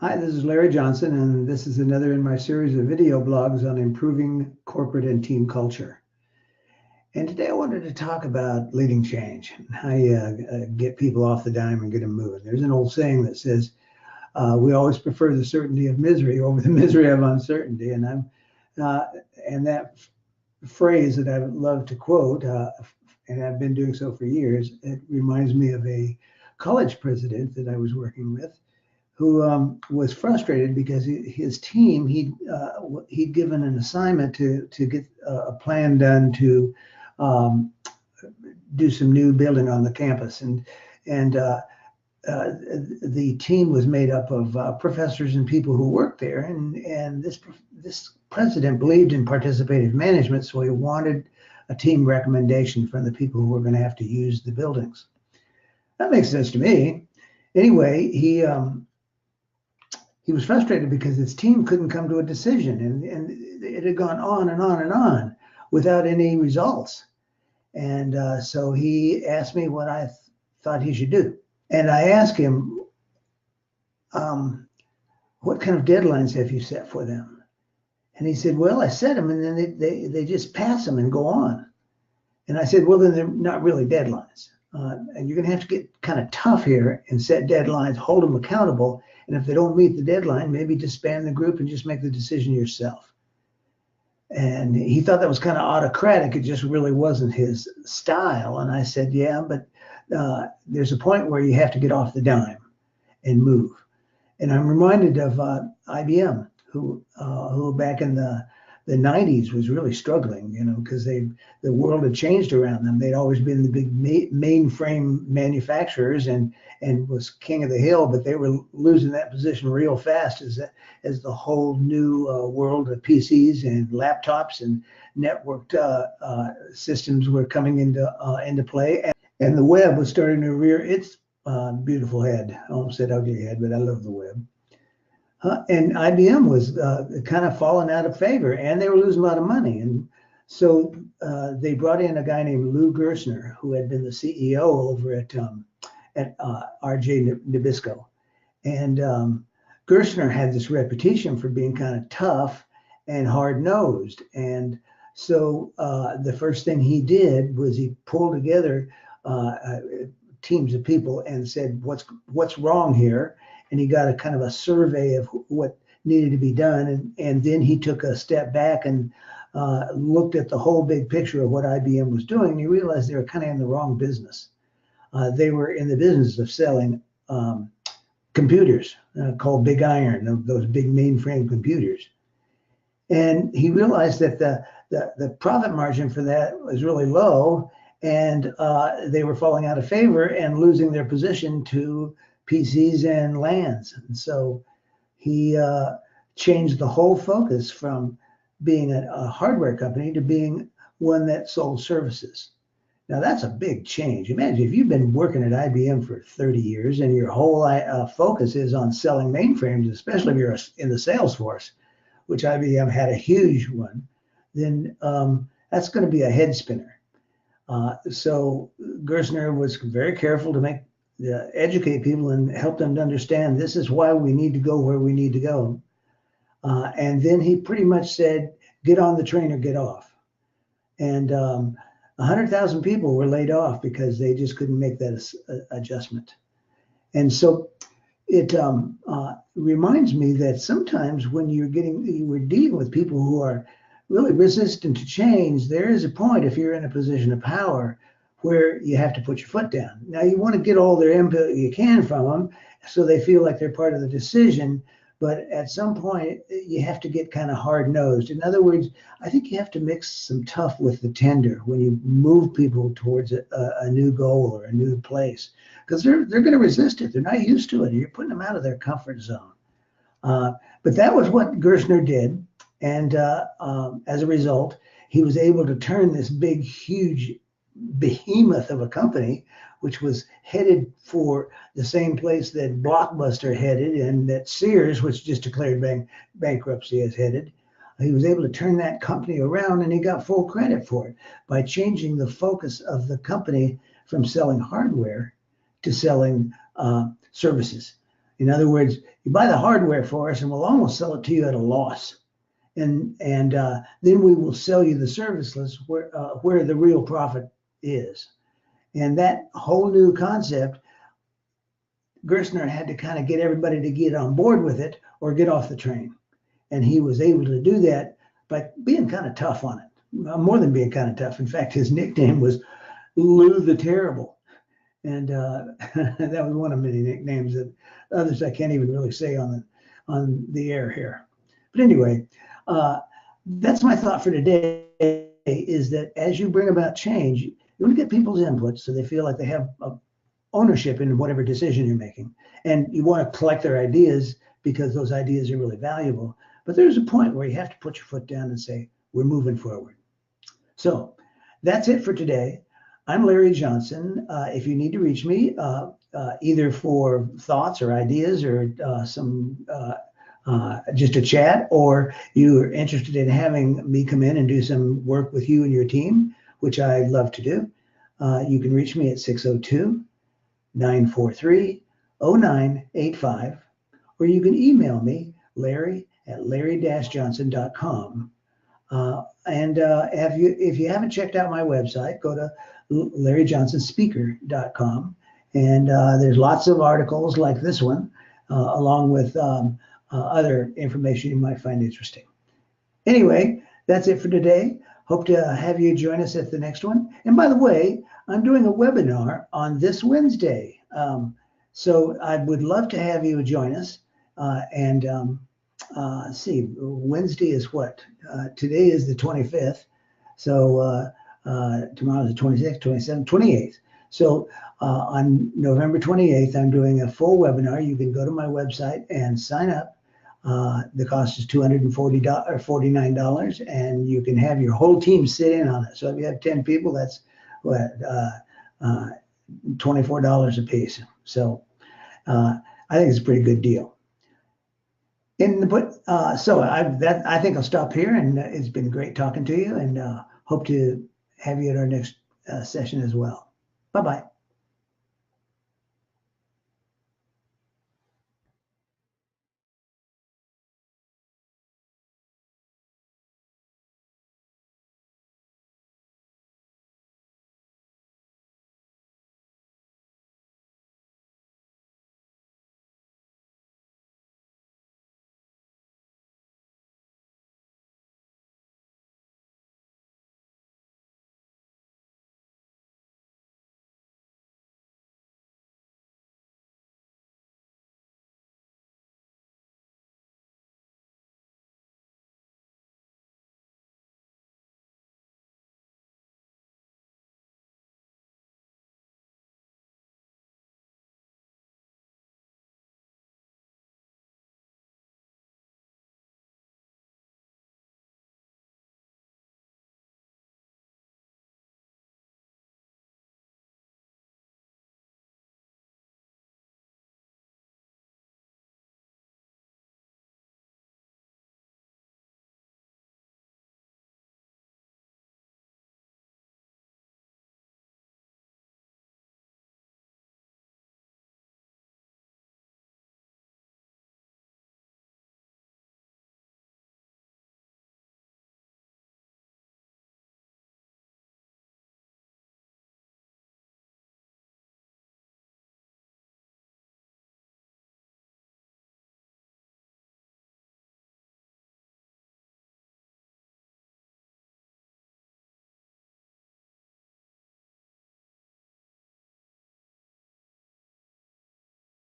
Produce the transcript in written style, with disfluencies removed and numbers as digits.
Hi, this is Larry Johnson, and this is another in my series of video blogs on improving corporate and team culture. And today I wanted to talk about leading change and how you get people off the dime and get them moving. There's an old saying that says, we always prefer the certainty of misery over the misery of uncertainty. Uh, and that phrase that I would love to quote, and I've been doing so for years, it reminds me of a college president that I was working with who was frustrated because his team, he'd given an assignment to get a plan done to um, do some new building on the campus, and the team was made up of professors and people who worked there, and this president believed in participative management, so he wanted a team recommendation from the people who were going to have to use the buildings. That makes sense to me. Anyway, he was frustrated because his team couldn't come to a decision, and it had gone on and on and on without any results. And so he asked me what I thought he should do. And I asked him, what kind of deadlines have you set for them? And he said, well, I set them and then they just pass them and go on. And I said, well, then they're not really deadlines. And you're going to have to get kind of tough here and set deadlines, hold them accountable. And if they don't meet the deadline, maybe disband the group and just make the decision yourself. And he thought that was kind of autocratic. It just really wasn't his style. And I said, yeah, but there's a point where you have to get off the dime and move. And I'm reminded of IBM, who back in the 90s was really struggling, because the world had changed around them. They'd always been the big mainframe manufacturers and was king of the hill, but they were losing that position real fast as the whole new world of PCs and laptops and networked systems were coming into play, and the web was starting to rear its beautiful head. I almost said ugly head, but I love the web. And IBM was kind of falling out of favor, and they were losing a lot of money. And so they brought in a guy named Lou Gerstner, who had been the CEO over at RJ Nabisco. And Gerstner had this reputation for being kind of tough and hard-nosed. And so the first thing he did was he pulled together teams of people and said, what's wrong here? And he got a kind of a survey of what needed to be done. And then he took a step back and looked at the whole big picture of what IBM was doing. And he realized they were kind of in the wrong business. They were in the business of selling computers called Big Iron, those big mainframe computers. And he realized that the profit margin for that was really low, and they were falling out of favor and losing their position to PCs and LANs. And so he changed the whole focus from being a hardware company to being one that sold services. Now that's a big change. Imagine if you've been working at IBM for 30 years and your whole focus is on selling mainframes, especially if you're in the sales force, which IBM had a huge one, then that's going to be a head spinner. So Gerstner was very careful to educate people and help them to understand this is why we need to go where we need to go. And then he pretty much said, get on the train or get off. And 100,000 people were laid off because they just couldn't make that adjustment. And so it reminds me that sometimes when you were dealing with people who are really resistant to change, there is a point, if you're in a position of power, where you have to put your foot down. Now, you want to get all their input you can from them so they feel like they're part of the decision, but at some point, you have to get kind of hard-nosed. In other words, I think you have to mix some tough with the tender when you move people towards a new goal or a new place, because they're going to resist it. They're not used to it. You're putting them out of their comfort zone. But that was what Gerstner did, and as a result, he was able to turn this big, huge behemoth of a company, which was headed for the same place that Blockbuster headed and that Sears, which just declared bankruptcy, has headed. He was able to turn that company around, and he got full credit for it by changing the focus of the company from selling hardware to selling services. In other words, you buy the hardware for us and we'll almost sell it to you at a loss. And then we will sell you the services where the real profit is. And that whole new concept, Gerstner had to kind of get everybody to get on board with it or get off the train. And he was able to do that by being kind of tough on it, more than being kind of tough. In fact, his nickname was Lou the Terrible. And that was one of many nicknames that others I can't even really say on the air here. But anyway, that's my thought for today, is that as you bring about change, you want to get people's input so they feel like they have ownership in whatever decision you're making. And you want to collect their ideas because those ideas are really valuable. But there's a point where you have to put your foot down and say, we're moving forward. So that's it for today. I'm Larry Johnson. If you need to reach me, either for thoughts or ideas or just a chat, or you're interested in having me come in and do some work with you and your team, which I'd love to do, you can reach me at 602-943-0985, or you can email me, larry@larry-johnson.com. If you haven't checked out my website, go to larryjohnsonspeaker.com, and there's lots of articles like this one, along with other information you might find interesting. Anyway, that's it for today. Hope to have you join us at the next one. And by the way, I'm doing a webinar on this Wednesday. So I would love to have you join us. Let's see, Wednesday is what? Today is the 25th. So tomorrow is the 26th, 27th, 28th. So on November 28th, I'm doing a full webinar. You can go to my website and sign up. The cost is $249, and you can have your whole team sit in on it. So if you have 10 people, that's what, $24 a piece. So I think it's a pretty good deal. So I think I'll stop here, and it's been great talking to you, and hope to have you at our next session as well. Bye-bye.